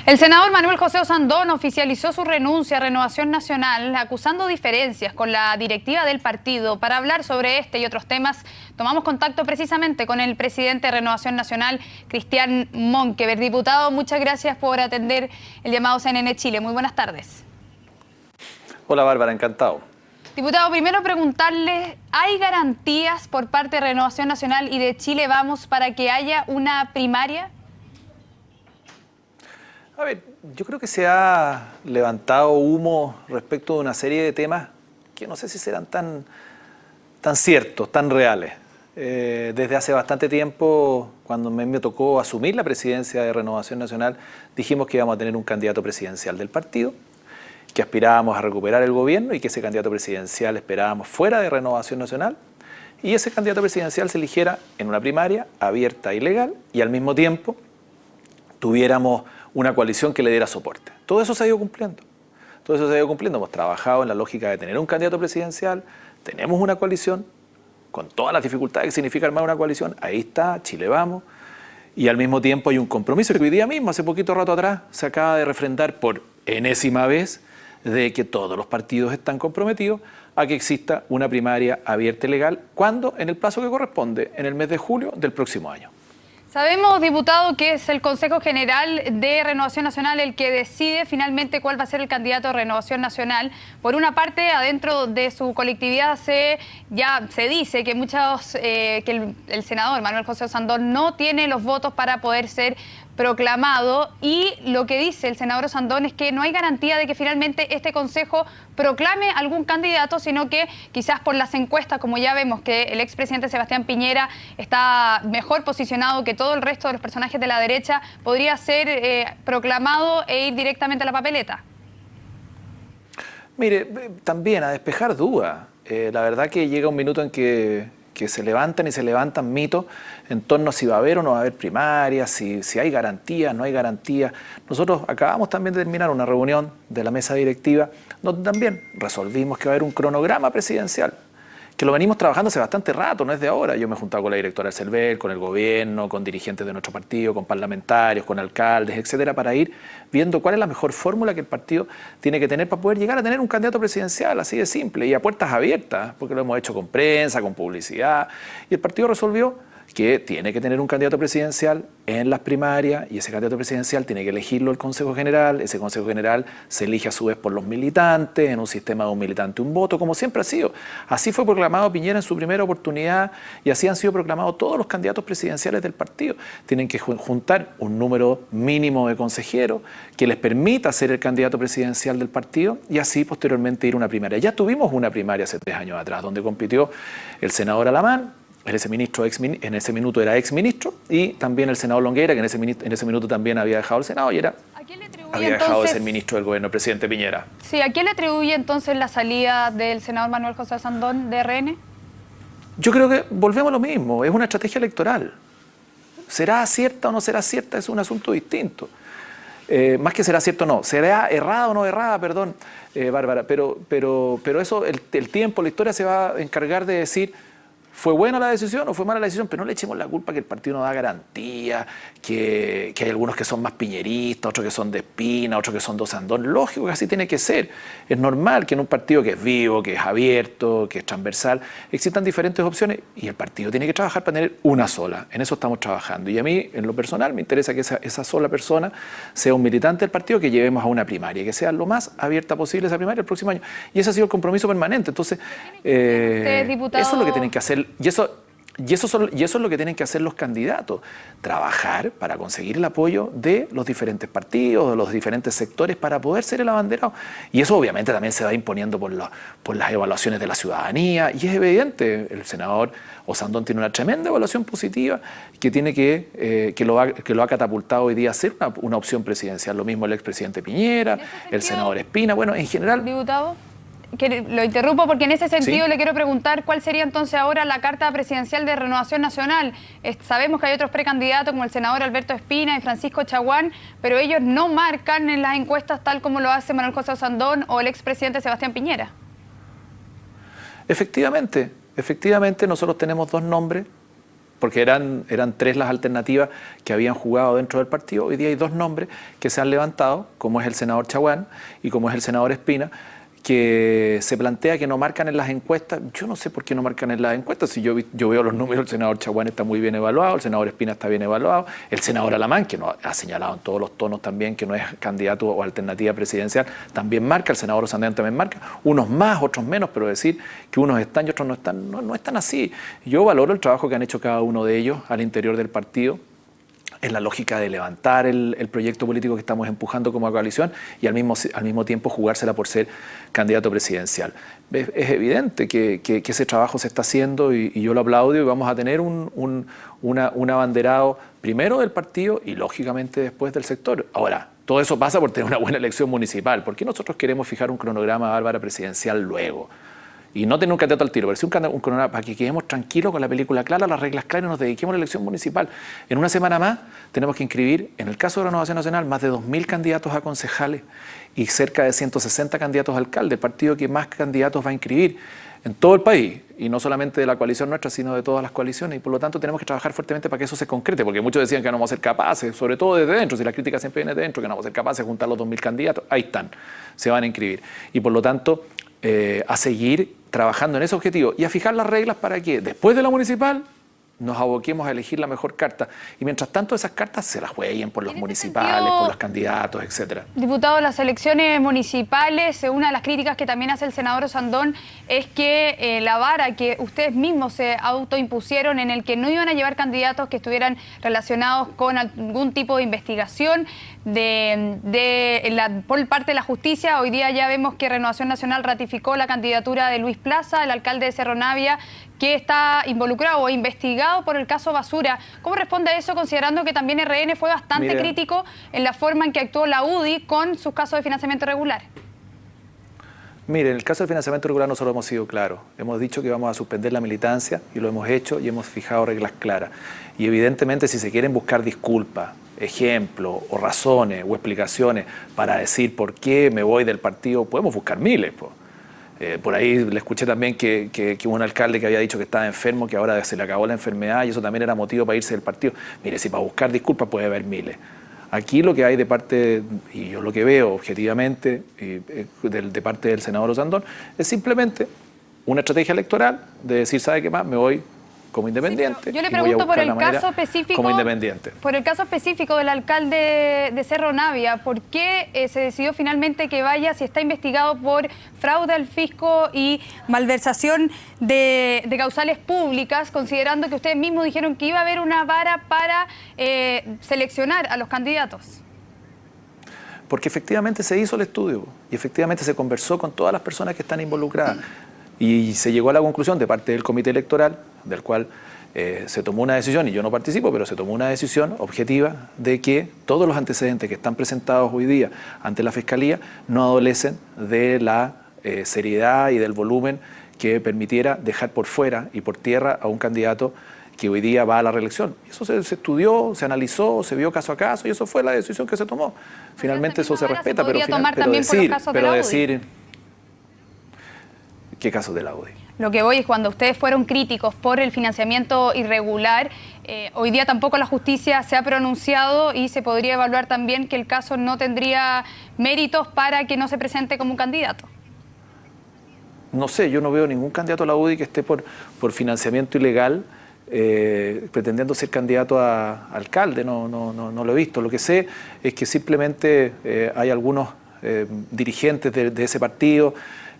El senador Manuel José Osandón oficializó su renuncia a Renovación Nacional, acusando diferencias con la directiva del partido. Para hablar sobre este y otros temas, tomamos contacto precisamente con el presidente de Renovación Nacional, Cristian Monkever. Diputado, muchas gracias por atender el llamado CNN Chile. Muy buenas tardes. Hola Bárbara, encantado. Diputado, primero preguntarle, ¿hay garantías por parte de Renovación Nacional y de Chile Vamos para que haya una primaria? A ver, yo creo que se ha levantado humo respecto de una serie de temas que no sé si serán tan ciertos, tan reales. Desde hace bastante tiempo, cuando me tocó asumir la presidencia de Renovación Nacional, dijimos que íbamos a tener un candidato presidencial del partido, que aspirábamos a recuperar el gobierno y que ese candidato presidencial esperábamos fuera de Renovación Nacional, y ese candidato presidencial se eligiera en una primaria abierta y legal, y al mismo tiempo tuviéramos una coalición que le diera soporte. Todo eso se ha ido cumpliendo. Todo eso se ha ido cumpliendo. Hemos trabajado en la lógica de tener un candidato presidencial, tenemos una coalición, con todas las dificultades que significa armar una coalición. Ahí está, Chile Vamos. Y al mismo tiempo hay un compromiso que hoy día mismo, hace poquito rato atrás, se acaba de refrendar por enésima vez de que todos los partidos están comprometidos a que exista una primaria abierta y legal, cuando en el plazo que corresponde, en el mes de julio del próximo año. Sabemos, diputado, que es el Consejo General de Renovación Nacional el que decide finalmente cuál va a ser el candidato de Renovación Nacional. Por una parte, adentro de su colectividad ya se dice que el senador Manuel José Osandón no tiene los votos para poder ser proclamado, y lo que dice el senador Osandón es que no hay garantía de que finalmente este consejo proclame algún candidato, sino que quizás por las encuestas, como ya vemos que el expresidente Sebastián Piñera está mejor posicionado que todo el resto de los personajes de la derecha, podría ser proclamado e ir directamente a la papeleta. Mire, también a despejar dudas. La verdad que llega un minuto en que se levantan y se levantan mitos en torno a si va a haber o no va a haber primarias, si hay garantías, no hay garantías. Nosotros acabamos también de terminar una reunión de la mesa directiva donde también resolvimos que va a haber un cronograma presidencial, que lo venimos trabajando hace bastante rato, no es de ahora. Yo me he juntado con la directora del CERVEL, con el gobierno, con dirigentes de nuestro partido, con parlamentarios, con alcaldes, etcétera, para ir viendo cuál es la mejor fórmula que el partido tiene que tener para poder llegar a tener un candidato presidencial, así de simple, y a puertas abiertas, porque lo hemos hecho con prensa, con publicidad, y el partido resolvió que tiene que tener un candidato presidencial en las primarias, y ese candidato presidencial tiene que elegirlo el Consejo General. Ese Consejo General se elige a su vez por los militantes, en un sistema de un militante un voto, como siempre ha sido. Así fue proclamado Piñera en su primera oportunidad, y así han sido proclamados todos los candidatos presidenciales del partido. Tienen que juntar un número mínimo de consejeros que les permita ser el candidato presidencial del partido, y así posteriormente ir a una primaria. Ya tuvimos una primaria hace 3 años atrás, donde compitió el senador Alamán, en ese minuto era exministro, y también el senador Longueira, que en ese minuto también había dejado el Senado y había dejado de ser ministro del gobierno del presidente Piñera. Sí, ¿a quién le atribuye entonces la salida del senador Manuel José Osandón de RN? Yo creo que volvemos a lo mismo, es una estrategia electoral. ¿Será cierta o no será cierta? Es un asunto distinto. Más que será cierto o no, será errada o no errada, perdón, Bárbara, pero eso, el tiempo, la historia se va a encargar de decir: ¿fue buena la decisión o fue mala la decisión? Pero no le echemos la culpa que el partido no da garantía, que hay algunos que son más piñeristas, otros que son de Espina, otros que son de Osandón. Lógico que así tiene que ser. Es normal que en un partido que es vivo, que es abierto, que es transversal, existan diferentes opciones, y el partido tiene que trabajar para tener una sola. En eso estamos trabajando. Y a mí, en lo personal, me interesa que esa sola persona sea un militante del partido, que llevemos a una primaria, que sea lo más abierta posible esa primaria el próximo año. Y ese ha sido el compromiso permanente. Entonces, eso es lo que tienen que hacer. Y eso es lo que tienen que hacer los candidatos: trabajar para conseguir el apoyo de los diferentes partidos, de los diferentes sectores, para poder ser el abanderado. Y eso obviamente también se va imponiendo por las evaluaciones de la ciudadanía, y es evidente, el senador Osandón tiene una tremenda evaluación positiva que lo ha catapultado hoy día a ser una opción presidencial. Lo mismo el expresidente Piñera, el senador Espina, bueno, en general. Diputado, que lo interrumpo porque en ese sentido, ¿sí?, le quiero preguntar cuál sería entonces ahora la carta presidencial de Renovación Nacional. Sabemos que hay otros precandidatos como el senador Alberto Espina y Francisco Chaguán, pero ellos no marcan en las encuestas tal como lo hace Manuel José Osandón o el expresidente Sebastián Piñera. Efectivamente, nosotros tenemos 2 nombres porque eran 3 las alternativas que habían jugado dentro del partido. Hoy día hay 2 nombres que se han levantado, como es el senador Chaguán y como es el senador Espina, que se plantea que no marcan en las encuestas. Yo no sé por qué no marcan en las encuestas. Si yo veo los números, el senador Chaguán está muy bien evaluado, el senador Espina está bien evaluado, el senador Alamán, que nos ha señalado en todos los tonos también que no es candidato o alternativa presidencial, también marca, el senador Osandiano también marca, unos más, otros menos, pero decir que unos están y otros no están, no están así. Yo valoro el trabajo que han hecho cada uno de ellos al interior del partido, en la lógica de levantar el proyecto político que estamos empujando como coalición y al mismo tiempo jugársela por ser candidato presidencial. Es evidente que ese trabajo se está haciendo y yo lo aplaudo, y vamos a tener un abanderado primero del partido y lógicamente después del sector. Ahora, todo eso pasa por tener una buena elección municipal. ¿Por qué nosotros queremos fijar un cronograma, Bárbara, presidencial luego? Y no tener un candidato al tiro, pero sí un cronograma para que quedemos tranquilos con la película clara, las reglas claras y nos dediquemos a la elección municipal. En una semana más tenemos que inscribir, en el caso de Renovación Nacional, más de 2.000 candidatos a concejales y cerca de 160 candidatos a alcalde, el partido que más candidatos va a inscribir en todo el país, y no solamente de la coalición nuestra, sino de todas las coaliciones, y por lo tanto tenemos que trabajar fuertemente para que eso se concrete, porque muchos decían que no vamos a ser capaces, sobre todo desde dentro, si la crítica siempre viene de dentro, que no vamos a ser capaces de juntar los 2.000 candidatos, ahí están, se van a inscribir. Y por lo tanto, a seguir trabajando en ese objetivo y a fijar las reglas para que después de la municipal nos aboquemos a elegir la mejor carta. Y mientras tanto esas cartas se las jueguen por los municipales, por los candidatos, etcétera. Diputado, las elecciones municipales, una de las críticas que también hace el senador Osandón es que la vara que ustedes mismos se autoimpusieron en el que no iban a llevar candidatos que estuvieran relacionados con algún tipo de investigación por parte de la justicia. Hoy día ya vemos que Renovación Nacional ratificó la candidatura de Luis Plaza, el alcalde de Cerro Navia, que está involucrado o investigado por el caso Basura. ¿Cómo responde a eso, considerando que también RN fue bastante crítico en la forma en que actuó la UDI con sus casos de financiamiento irregular? Mire, en el caso del financiamiento irregular nosotros hemos sido claros. Hemos dicho que vamos a suspender la militancia y lo hemos hecho y hemos fijado reglas claras. Y evidentemente si se quieren buscar disculpas, ejemplos o razones o explicaciones para decir por qué me voy del partido, podemos buscar miles, pues. Por ahí le escuché también que hubo un alcalde que había dicho que estaba enfermo, que ahora se le acabó la enfermedad y eso también era motivo para irse del partido. Mire, si para buscar disculpas puede haber miles. Aquí lo que hay de parte, y yo lo que veo objetivamente de parte del senador Osandón, es simplemente una estrategia electoral de decir, ¿sabe qué más? Me voy como independiente. Sí, yo le pregunto por el caso específico, como independiente. Por el caso específico del alcalde de Cerro Navia, ¿por qué se decidió finalmente que vaya si está investigado por fraude al fisco y malversación de causales públicas, considerando que ustedes mismos dijeron que iba a haber una vara para seleccionar a los candidatos? Porque efectivamente se hizo el estudio y efectivamente se conversó con todas las personas que están involucradas. Y se llegó a la conclusión de parte del comité electoral, del cual se tomó una decisión, y yo no participo, pero se tomó una decisión objetiva de que todos los antecedentes que están presentados hoy día ante la Fiscalía no adolecen de la seriedad y del volumen que permitiera dejar por fuera y por tierra a un candidato que hoy día va a la reelección. Eso se estudió, se analizó, se vio caso a caso, y eso fue la decisión que se tomó. Finalmente eso se respeta, pero decir... ¿Qué casos de la UDI? Lo que voy es cuando ustedes fueron críticos por el financiamiento irregular, hoy día tampoco la justicia se ha pronunciado y se podría evaluar también que el caso no tendría méritos para que no se presente como un candidato. No sé, yo no veo ningún candidato a la UDI que esté por financiamiento ilegal pretendiendo ser candidato a alcalde, no lo he visto. Lo que sé es que simplemente hay algunos dirigentes de ese partido,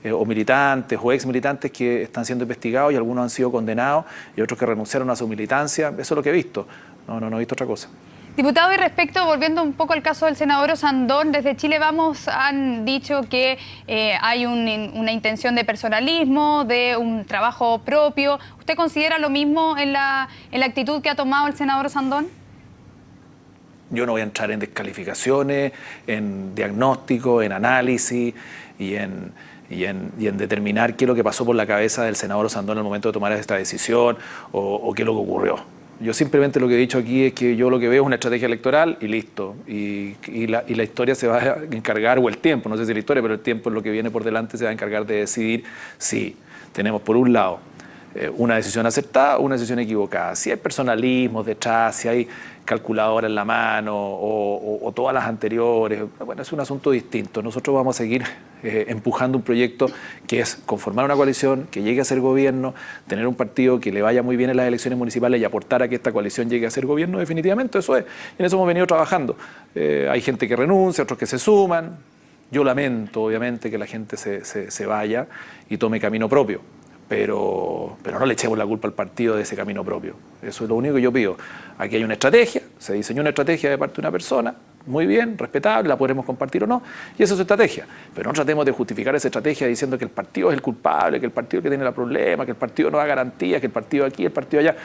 o militantes o ex militantes que están siendo investigados y algunos han sido condenados y otros que renunciaron a su militancia. Eso es lo que he visto, no he visto otra cosa. Diputado, y respecto, volviendo un poco al caso del senador Osandón, desde Chile Vamos han dicho que hay una intención de personalismo, de un trabajo propio. ¿Usted considera lo mismo en la actitud que ha tomado el senador Osandón? Yo no voy a entrar en descalificaciones, en diagnóstico, en análisis y en determinar qué es lo que pasó por la cabeza del senador Osandón en el momento de tomar esta decisión o qué es lo que ocurrió. Yo simplemente lo que he dicho aquí es que yo lo que veo es una estrategia electoral y listo. Y la historia se va a encargar, o el tiempo, no sé si la historia, pero el tiempo es lo que viene por delante, se va a encargar de decidir si tenemos por un lado una decisión acertada o una decisión equivocada. Si hay personalismos detrás, si hay calculadora en la mano o todas las anteriores, bueno, es un asunto distinto. Nosotros vamos a seguir empujando un proyecto que es conformar una coalición, que llegue a ser gobierno, tener un partido que le vaya muy bien en las elecciones municipales y aportar a que esta coalición llegue a ser gobierno definitivamente. Eso es. En eso hemos venido trabajando. Hay gente que renuncia, otros que se suman. Yo lamento, obviamente, que la gente se vaya y tome camino propio. Pero no le echemos la culpa al partido de ese camino propio. Eso es lo único que yo pido. Aquí hay una estrategia, se diseñó una estrategia de parte de una persona, muy bien, respetable, la podremos compartir o no, y esa es su estrategia. Pero no tratemos de justificar esa estrategia diciendo que el partido es el culpable, que el partido es el que tiene el problema, que el partido no da garantías, que el partido aquí, el partido allá.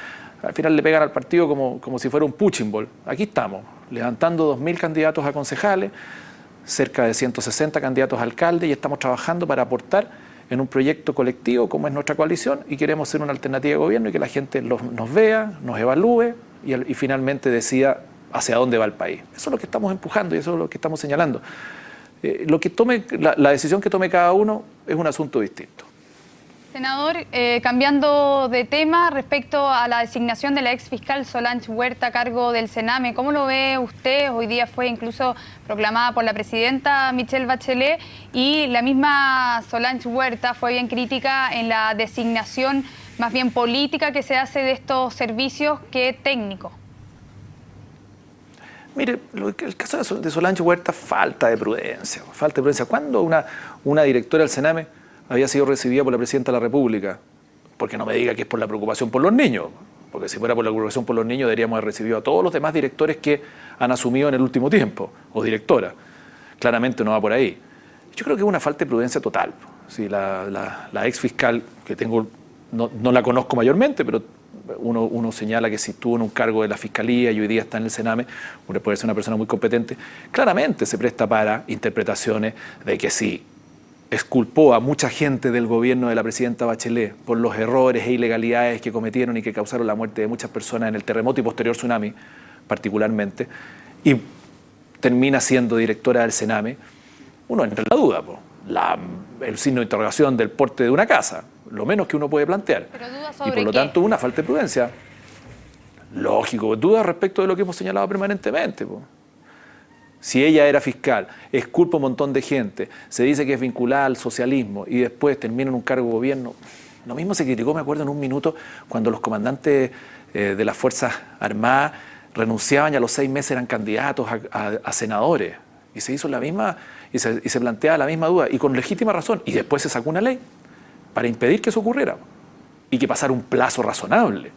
Al final le pegan al partido como si fuera un punching ball. Aquí estamos, levantando 2.000 candidatos a concejales, cerca de 160 candidatos a alcalde, y estamos trabajando para aportar en un proyecto colectivo como es nuestra coalición, y queremos ser una alternativa de gobierno y que la gente nos vea, nos evalúe y finalmente decida hacia dónde va el país. Eso es lo que estamos empujando y eso es lo que estamos señalando. La decisión que tome cada uno es un asunto distinto. Senador, cambiando de tema, respecto a la designación de la ex fiscal Solange Huerta a cargo del Sename, ¿cómo lo ve usted? Hoy día fue incluso proclamada por la presidenta Michelle Bachelet, y la misma Solange Huerta fue bien crítica en la designación más bien política que se hace de estos servicios que técnico. Mire, el caso de Solange Huerta, falta de prudencia. ¿Cuándo una directora del Sename había sido recibida por la Presidenta de la República? Porque no me diga que es por la preocupación por los niños, porque si fuera por la preocupación por los niños deberíamos haber recibido a todos los demás directores que han asumido en el último tiempo, o directora. Claramente no va por ahí. Yo creo que es una falta de prudencia total. Si la ex fiscal, que no la conozco mayormente, pero uno señala que si estuvo en un cargo de la Fiscalía y hoy día está en el Sename, uno puede ser una persona muy competente, claramente se presta para interpretaciones de que sí, exculpó a mucha gente del gobierno de la presidenta Bachelet por los errores e ilegalidades que cometieron y que causaron la muerte de muchas personas en el terremoto y posterior tsunami, particularmente, y termina siendo directora del Sename. Uno entra en la duda, el signo de interrogación del porte de una casa, lo menos que uno puede plantear. Pero duda sobre y por lo tanto una falta de prudencia. Lógico, duda respecto de lo que hemos señalado permanentemente. Si ella era fiscal, exculpa a un montón de gente, se dice que es vinculada al socialismo y después termina en un cargo de gobierno. Lo mismo se criticó, me acuerdo, en un minuto, cuando los comandantes de las Fuerzas Armadas renunciaban y a los 6 meses eran candidatos a senadores. Y se hizo la misma, y se planteaba la misma duda, y con legítima razón. Y después se sacó una ley para impedir que eso ocurriera y que pasara un plazo razonable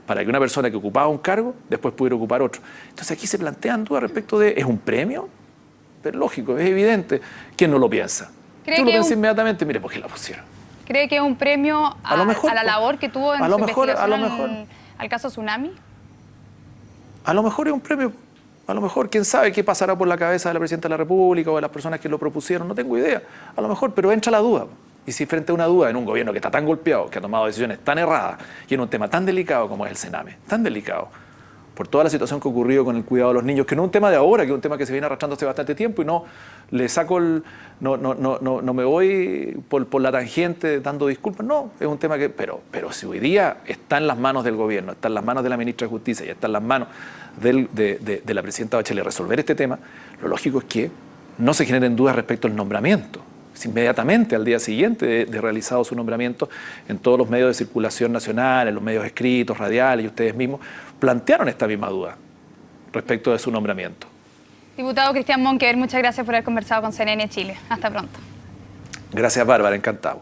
para que una persona que ocupaba un cargo después pudiera ocupar otro. Entonces aquí se plantean dudas respecto de, ¿es un premio? Pero lógico, es evidente. ¿Quién no lo piensa? Yo lo pensé inmediatamente, mire, ¿por qué la pusieron? ¿Cree que es un premio a la labor que tuvo en su investigación al caso Tsunami? A lo mejor es un premio. A lo mejor, quién sabe qué pasará por la cabeza de la Presidenta de la República o de las personas que lo propusieron, no tengo idea. A lo mejor, pero entra la duda. Y si frente a una duda en un gobierno que está tan golpeado, que ha tomado decisiones tan erradas y en un tema tan delicado como es el Sename, tan delicado, por toda la situación que ha ocurrido con el cuidado de los niños, que no es un tema de ahora, que es un tema que se viene arrastrando hace bastante tiempo, y no le saco no me voy por la tangente dando disculpas, no, es un tema que, pero si hoy día está en las manos del gobierno, está en las manos de la ministra de Justicia y está en las manos de la presidenta Bachelet resolver este tema, lo lógico es que no se generen dudas respecto al nombramiento. Inmediatamente al día siguiente de realizado su nombramiento, en todos los medios de circulación nacional, en los medios escritos, radiales y ustedes mismos, plantearon esta misma duda respecto de su nombramiento. Diputado Cristian Monkever, muchas gracias por haber conversado con CNN Chile. Hasta pronto. Gracias, Bárbara, encantado.